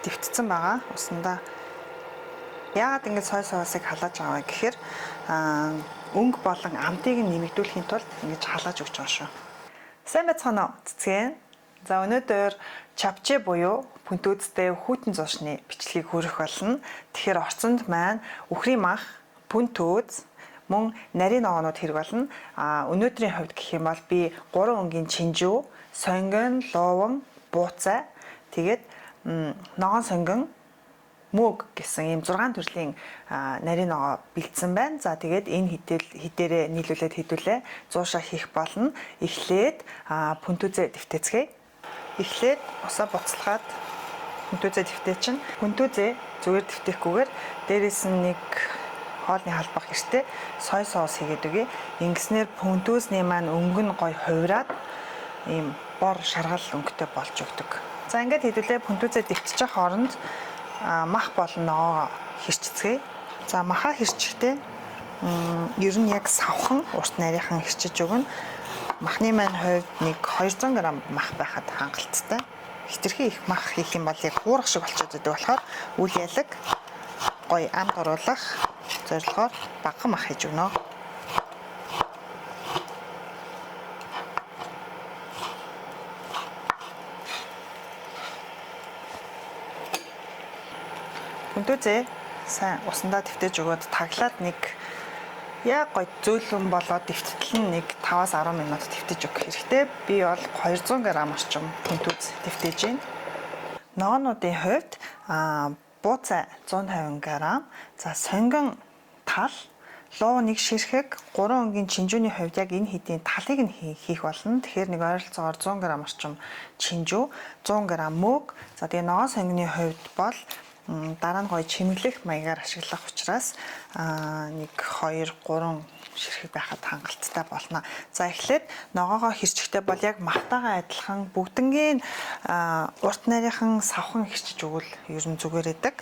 дэвтцэн байгаа. Усандаа яагаад ингэж сой соосыг халааж байгаа вэ гэхээр өнгө болон амтыг нэмэгдүүлэхийн тулд ингэж халааж өгч байгаа шүү. Сайн байцгаана уу цэцгэн. За өнөөдөр чапче буюу пүнтүүдтэй хүйтэн зуушны бичлэгийг хүргэх болно. Тэгэхээр орцонд маань үхрийн мах, пүнтүүд, мөн нарийн ногоонууд хэрэг болно. Өнөөдрийн хувьд гэх юм бол би 3 өнгийн чинжүү, сонгон, лууван, бууцай, тэгээд ногоон сонгон, мөг гэсэн ийм 6 төрлийн нарийн ногоо бэлдсэн байна. За тэгээд энэ хідээрээ нийлүүлээд хэдүүлээ 100 шаа хийх болно. Эхлээд пүнтүүзээ дэвтээцгээе. Эхлээд усаа буцалгаад пүнтүүзээ дэвтээчин. Пүнтүүзээ зүгээр дэвтэхгүйгээр дээрээс нь нэг хоолны халбах гэртээ сой соус хийгээд өгье. Ингэснээр пүнтүүзний маань өнгө нь гой хувираад ийм бор шаргал өнгөтэй болж өгдөг. За ингээд хэдүүлээ пүнтүүзээ дэвтчих хооронд мах болон ногоогоо хэрчцгээе. За махаа хэрчихтэй ер нь яг савхан урт нарийнхан хэрчиж өгнө. Махны маань хувьд нэг 200 г мах байхад хангалттай. Хитрхи их мах хийх юм бол яг хуурах шиг болчиход байдаг болохоор үл ялэг гоё амд оруулах зорилгоор багахан мах хийж өгнө. Пүнтүүзээ сайн усандаа дэвтэж өгөөд таглаад нэг яг гоё зөөлөн болоод дэвттэл нь нэг 5-10 минут дэвтэж өгөх хэрэгтэй. Би бол 200 г орчим пүнтүүз дэвтэж байна. Ногоонуудын хувьд бууцай 150 г, за сонгон тал, луу нэг ширхэг, 3 өнгийн чинжүүний хувьд яг энэ хэдийн талыг нь хийх болно. Тэгэхээр нэг ойролцоогоор 100 г орчим чинжүү, 100 г мөг. За тэгээ ногоон сонгоны хувьд бол дараа нь гоё чимэглэх маягаар ашиглах учраас нэг 2-3 ширхэг байхад хангалттай болно. За эхлээд ногоогоо хэрчихтэй бол яг махтайгаа адилхан бүгднгийн урт нарийнхан савхан хэрчиж өгвөл ер нь зүгээр байдаг.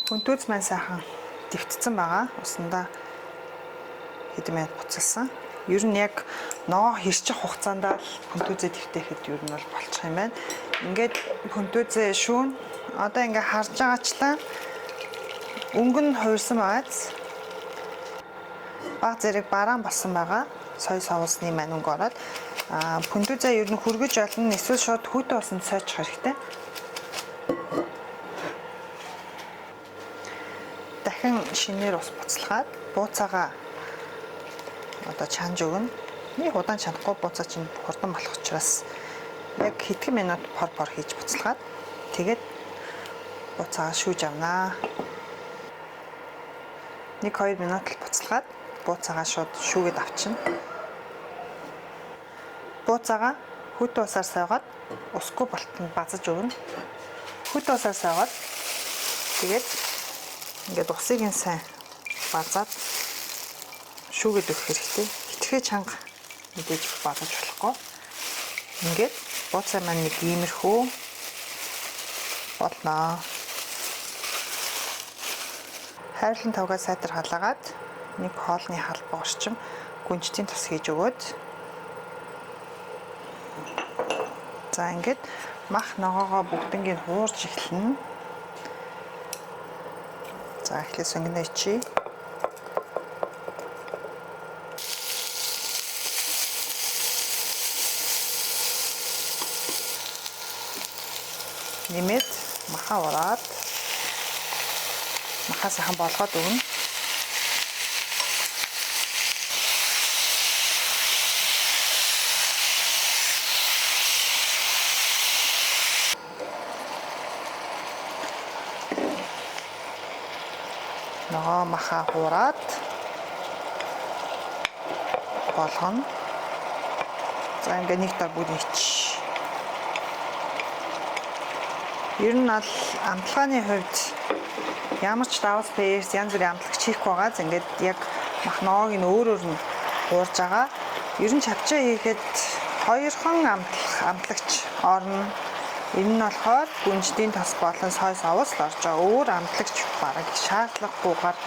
Пүнтүүз маань сайхан дэвтцэн байгаа. Усандаа хэдэн минут буцалсан. Ер нь яг ногоо хэрчих хугацаанд л пүнтүүзээ дэвтэхэд ер нь бол болчих юм байна. Ингээд пүнтүүзээ шүүн. Одоо ингээ харж байгаачлаа өнгө нь хувирсан байгааз баг зэрэг бараан болсон байгаа. Сой соусны маань өнгө ороод пүнтүүзээ ер нь хүргэж олно. Эсвэл шууд хүйтэн усанд сойчих хэрэгтэй. Дахин шинээр ус буцалгаад бууцаагаа одоо чанж өгнө. Нэг удаан чанахгүй бууцаа чинь хурдан болох учраас яг хэдхэн минут пор хийж буцалгаад тэгээд бууцаагаа шүүж авнаа. 1-2 минут л буцалгаад бууцаагаа шууд шүүгээд авчна. Бууцаагаа хүйтэн усаар сойгоод усгүй болтонд базаж өгнө. Хүйтэн усаар сойгоод тэгээд ингээд усыг нь сайн базаад шүүгээд өгөх хэрэгтэй. Хитрхээ чанга мэдээж базаж болохгүй. Ингээд бууцаа маань нэг иймэрхүү болно. Хайрлан тавгаа сайтар халаагаад нэг хоолны халбаг орчим гүнжтийн тус хийж өгөөд за ингээд мах ногоогоо бүгднийг хуурж эхэлнэ. За эхлээд сонгоно ичи. Нэмээд махаа ураад махаа сайхан болгоод өгнө. Ногоо махаа хуураад болгоно. За ингээ нэг таг бүгд ич. Ер нь бол амтлагын хувьд ямар ч давс пэйс янз бүрийн амтлагч хийхгүй байгаа. За ингээд яг махногоог нь өөр нь хуурж байгаа. Ер нь чавчаа хийхэд 2хон амтлагч орно. Энэ нь болохоор гүнждийн тос болон сой соус л орж байгаа. Өөр амтлагч бараг шаардлагагүйгээр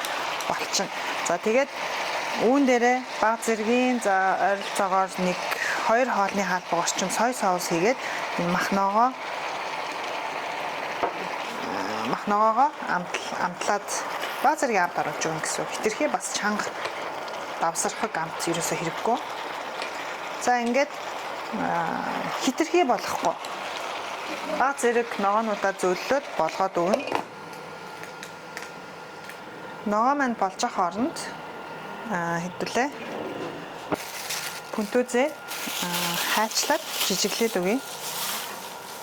болчин. За тэгээд үүн дээрээ баг зэргийн за ойролцоогоор 1-2 хоолны хаалбаг орчим сой соус хийгээд энэ махногоогоо амтлаад баг зэргийн амт оруулж өгнө гэсэн. Хитрхи бас чанга давсархаг амт ерөөсөө хэрэггүй. За ингээд хитрхи болохгүй. Баг зэрэг ногоонуудаа зөөллөд болгоод өгнө. Ногоо маань болж ах хооронд хэдүүлээ. Пүнтүзээ хайчлаад жижиглээд өгье.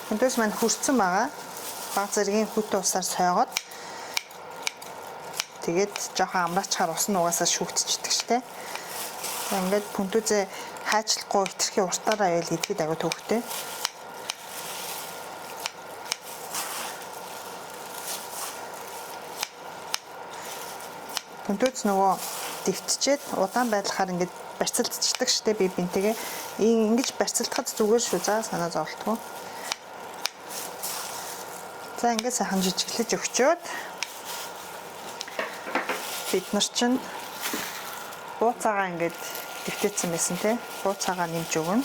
Пүнтүз маань хүрсэн байгаа. Баг зэргийн хүйтэн усаар сойгоод тэгээд жоохон амраачаар ус нь угаасаа шүүгтчихдэг штэ. Ингээд пүнтүзээ хайчлахгүй хитрхи уртаараа байл идэхэд агай төвхтэй. Пүнтүз нөгөө дэвтчихэд удаан байдлахаар ингээд барьцалдчихдаг штэ би бинтэйгээ. Ингэж барьцалдахад зүгээр шүү. За санаа зовлтгүй. За ингээд сайхан жижиглэж өгчөөд бид нар чинь бууцаагаа ингээд дэвтээсэн байсан те. Бууцаагаа нэмж өгнө.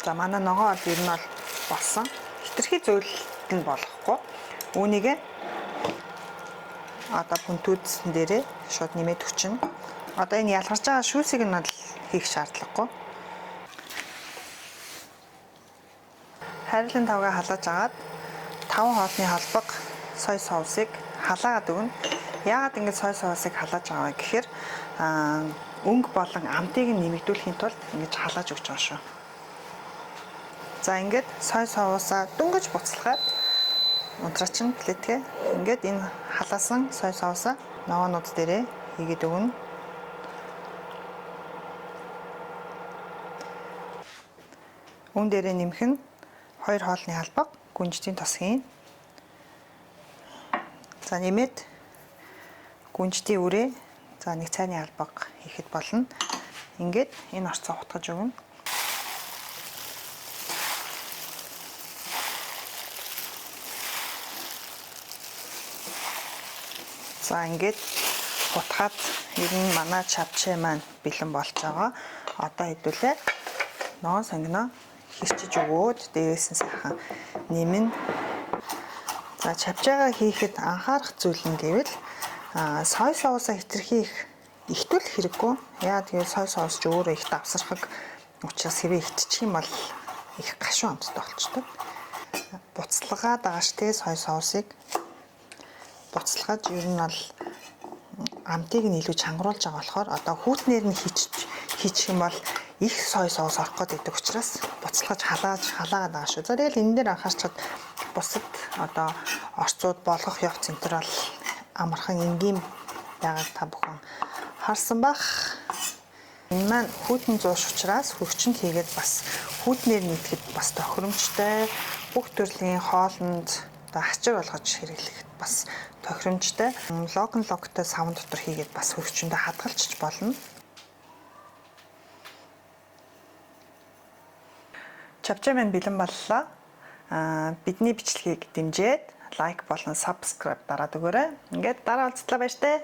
За манай ногоо бол ер нь бол болсон. Хитрхи зөөлөлт нь болохгүй. Үүнийг одоо пүнтүзэн дээрээ шууд нэмээд өгчнө. Одоо энэ ялгарч байгаа шүүсийг нь бол хийх шаардлагагүй. Хайрлан тавгаа халааж агаад 5 хоолны холбог сой соусыг халаагаад өгнө. Яагаад ингэж сой соусыг халааж байгаа вэ гэхээр өнгө болон амтыг нь нэмэгдүүлэхийн тулд ингэж халааж өгч байгаа шүү. За ингээд сой соусаа дүнгэж буцалгаад унтраачин плетгээ ингээд энэ халаасан сой соусаа ногоонууд дээрээ хийгээд өгнө. Үүн дээрээ нэмэх нь 2 хоолны халбаг гүнждийн тос хийн. За нэмээд гүнждийн үрээ за 1 цайны халбаг хийхэд болно. Ингээд энэ орцоо утгаж өгнө. За ингээд утгаад ер нь манай чавчээ маань бэлэн болж байгаа. Одоо хэдүүлээ ногоон сонгино хэрчиж өгөөд дээрээс нь сайхан нэмнэ. За чавчаагаа хийхэд анхаарах зүйл нь гэвэл сой соусаа хитрхи ихтүүл хэрэггүй. Яа тэгээд сой соус ч өөрөө их давсархаг учраас хэвээ ихтчих юм бол их гашуун амттай болчтой. Буцалгаад байгаа ш тэ сой соусыг буцалгаж ер нь бол амтыг нь илүү чангруулж байгаа болохоор одоо хүүтнээр нь хийчих юм бол их сой соус орох гэдэг учраас буцалгаж халаагаад байгаа шүү. За тэгэл энэ дээр анхаарчаад бусад одоо орцууд болгох явц энэ төр бол амархан энгийн байгааг та бүхэн харсан бах. Энэ маань хүүтэн зууш учраас хөвчөнд хийгээд бас хүүтнээр нийтгэхэд бас тохиромжтой. Бүх төрлийн хоолнд одоо хачир болгож хэрэглэхэд бас тохиромжтой. Логтой савн дотор хийгээд бас хөвчөндөө хадгалчих болно. Чавчаа маань бэлэн боллоо. Бидний бичлэгийг дэмжиж лайк болон subscribe дараад өгөөрэй. Ингээд дараа уулзлаа баяр таа.